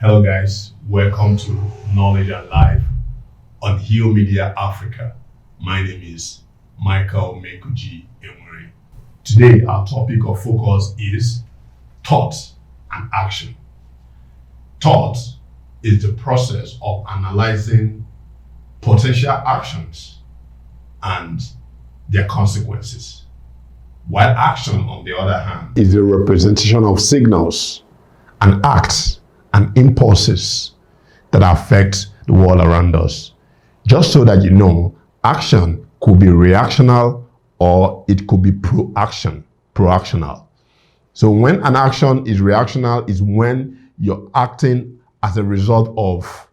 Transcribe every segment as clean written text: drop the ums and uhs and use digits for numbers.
Hello guys, welcome to Knowledge and Life on Heal Media Africa. My name is Michael Mekuji Enwere. Today our topic of focus is thought and action. Thought is the process of analyzing potential actions and their consequences. While action, on the other hand, is the representation of signals and acts and impulses that affect the world around us. Just so that you know, action could be reactional or it could be proactional. So when an action is reactional is when you're acting as a result of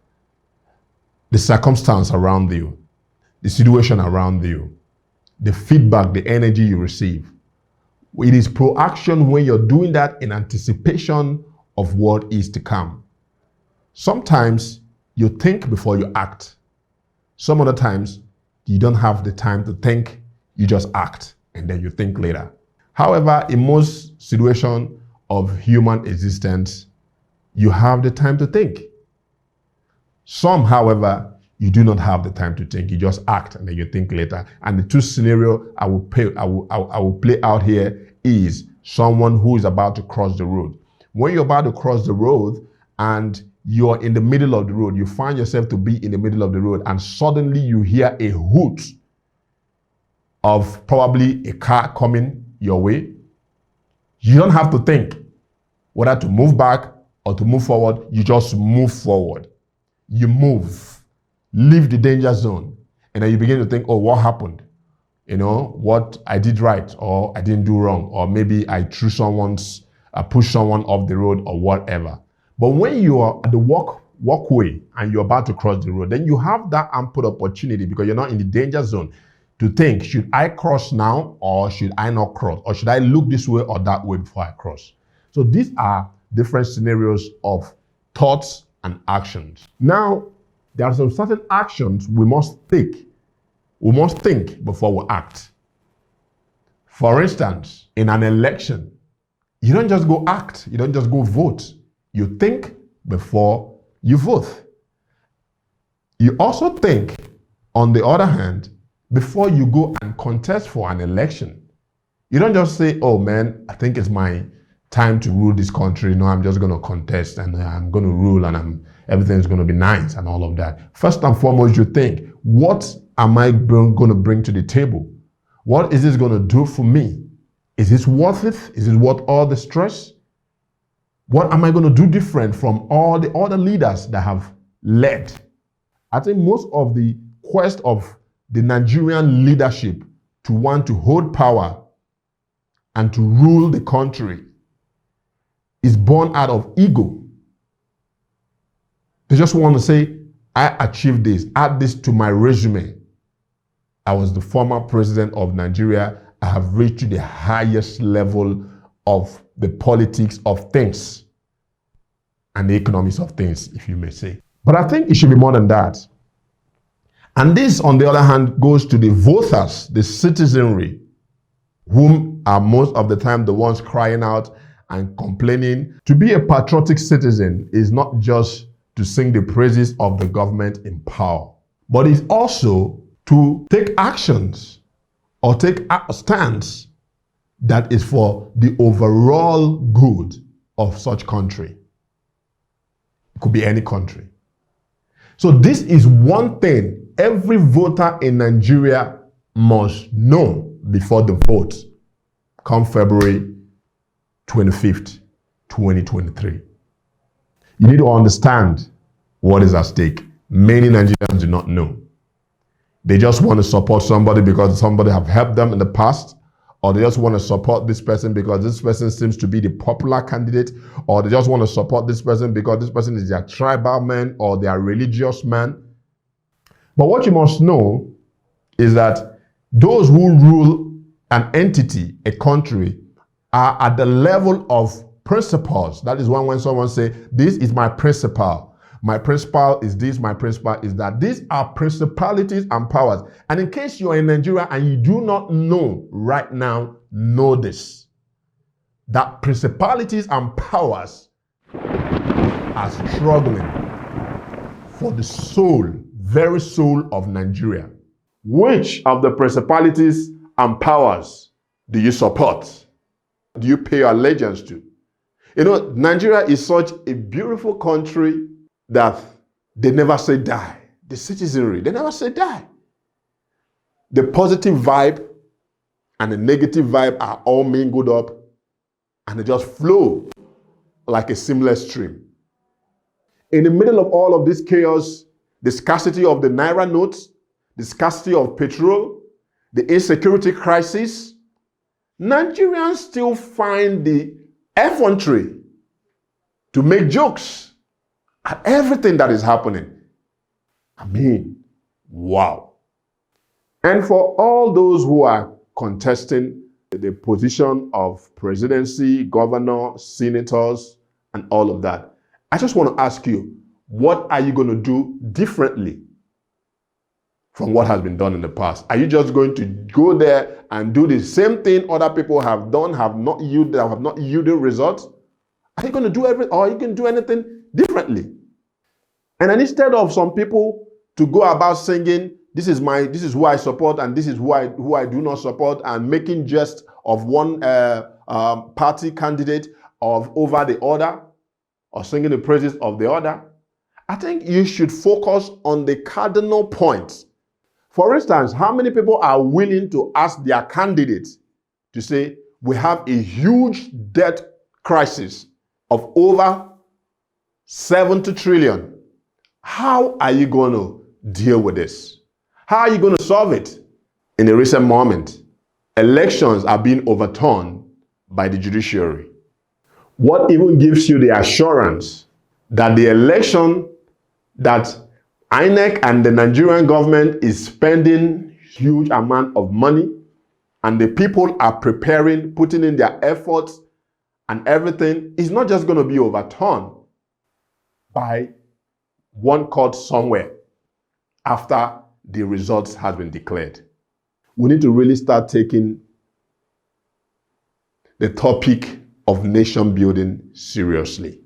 the circumstance around you, the situation around you, the feedback, the energy you receive. It is proaction when you're doing that in anticipation of what is to come. Sometimes you think before you act. Some other times you don't have the time to think, you just act and then you think later. However, in most situations of human existence, you have the time to think. Some, however, you do not have the time to think. You just act and then you think later. And the two scenarios I will play out here is someone who is about to cross the road. When you're about to cross the road and you're in the middle of the road, you find yourself to be in the middle of the road and suddenly you hear a hoot of probably a car coming your way. You don't have to think whether to move back or to move forward. You just move forward. You move, leave the danger zone, and then you begin to think, oh, what happened? You know, what I did right or I didn't do wrong, or maybe I pushed someone off the road or whatever. But when you are at the walkway and you're about to cross the road, then you have that ample opportunity because you're not in the danger zone to think, should I cross now or should I not cross? Or should I look this way or that way before I cross? So these are different scenarios of thoughts and actions. Now, there are some certain actions we must take. We must think before we act. For instance, in an election, you don't just go act, you don't just go vote. You think before you vote. You also think, on the other hand, before you go and contest for an election. You don't just say, oh man, I think it's my time to rule this country. No, I'm just going to contest and I'm going to rule and everything's going to be nice and all of that. First and foremost, you think, what am I going to bring to the table? What is this going to do for me? Is this worth it? Is it worth all the stress? What am I going to do different from all the other leaders that have led? I think most of the quest of the Nigerian leadership to want to hold power and to rule the country is born out of ego. They just want to say, I achieved this, add this to my resume. I was the former president of Nigeria. I have reached to the highest level of the politics of things and the economics of things, if you may say. But I think it should be more than that. And this, on the other hand, goes to the voters, the citizenry, whom are most of the time the ones crying out and complaining. To be a patriotic citizen is not just to sing the praises of the government in power, but it's also to take actions or take a stance that is for the overall good of such country. It could be any country. So this is one thing every voter in Nigeria must know before the vote come February 25th, 2023. You need to understand what is at stake. Many Nigerians do not know. They just want to support somebody because somebody have helped them in the past, or they just want to support this person because this person seems to be the popular candidate, or they just want to support this person because this person is their tribal man or their religious man. But what you must know is that those who rule an entity, a country, are at the level of principles. That is when someone say, this is my principle. My principle is this, my principle is that. These are principalities and powers. And in case you're in Nigeria and you do not know right now, know this. That principalities and powers are struggling for the soul, very soul of Nigeria. Which of the principalities and powers do you support? Do you pay allegiance to? You know, Nigeria is such a beautiful country that they never say die. The citizenry, they never say die. The positive vibe and the negative vibe are all mingled up and they just flow like a seamless stream. In the middle of all of this chaos, the scarcity of the naira notes, the scarcity of petrol, the insecurity crisis, Nigerians still find the effrontery to make jokes at everything that is happening. I mean, wow. And for all those who are contesting the position of presidency, governor, senators, and all of that, I just want to ask you, what are you going to do differently from what has been done in the past? Are you just going to go there and do the same thing other people have done, have not yielded results? Are you going to do everything, or are you going to do anything differently? And then instead of some people to go about singing, this is who I support and this is who I do not support, and making jest of one party candidate over the other, or singing the praises of the other, I think you should focus on the cardinal points. For instance, how many people are willing to ask their candidates to say, we have a huge debt crisis of over 70 trillion. How are you going to deal with this? How are you going to solve it? In a recent moment, elections are being overturned by the judiciary. What even gives you the assurance that the election that INEC and the Nigerian government is spending huge amount of money and the people are preparing, putting in their efforts and everything, is not just going to be overturned by one court somewhere after the results has been declared? We need to really start taking the topic of nation building seriously.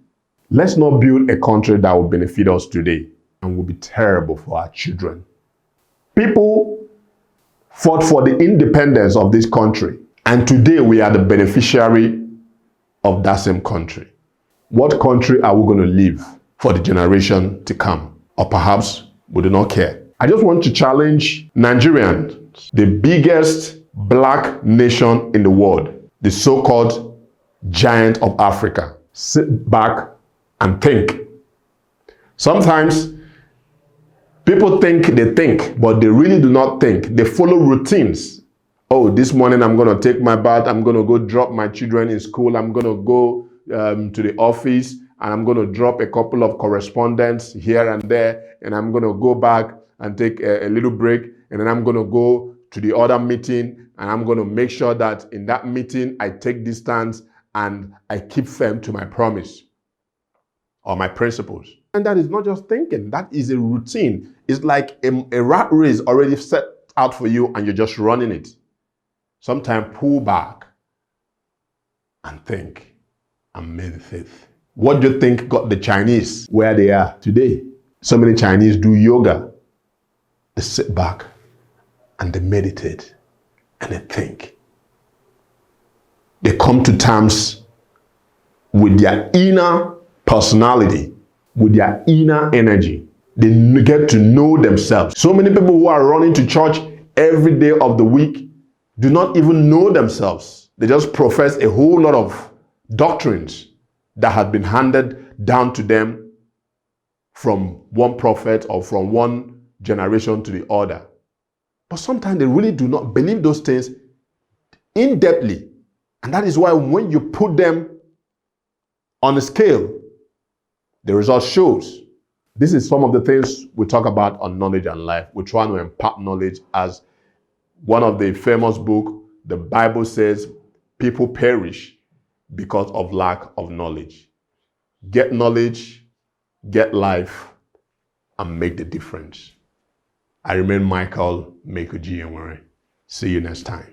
Let's not build a country that will benefit us today and will be terrible for our children. People fought for the independence of this country, and today we are the beneficiary of that same country. What country are we going to leave for the generation to come? Or perhaps we do not care. I just want to challenge Nigerians, the biggest black nation in the world, the so-called giant of Africa. Sit back and think. Sometimes people think they think, but they really do not think. They follow routines. Oh, this morning I'm going to take my bath. I'm going to go drop my children in school. I'm going to go to the office, and I'm going to drop a couple of correspondence here and there. And I'm going to go back and take a little break. And then I'm going to go to the other meeting. And I'm going to make sure that in that meeting, I take distance and I keep firm to my promise or my principles. And that is not just thinking. That is a routine. It's like a rat race already set out for you and you're just running it. Sometimes pull back and think and meditate. What do you think got the Chinese where they are today? So many Chinese do yoga. They sit back and they meditate and they think. They come to terms with their inner personality, with their inner energy. They get to know themselves. So many people who are running to church every day of the week do not even know themselves. They just profess a whole lot of doctrines that have been handed down to them from one prophet or from one generation to the other. But sometimes they really do not believe those things in-depthly. And that is why when you put them on a scale, the result shows. This is some of the things we talk about on Knowledge and Life. We're trying to impart knowledge. As one of the famous books, the Bible says, people perish because of lack of knowledge. Get knowledge, get life, and make the difference. I remain Michael Enwere. See you next time.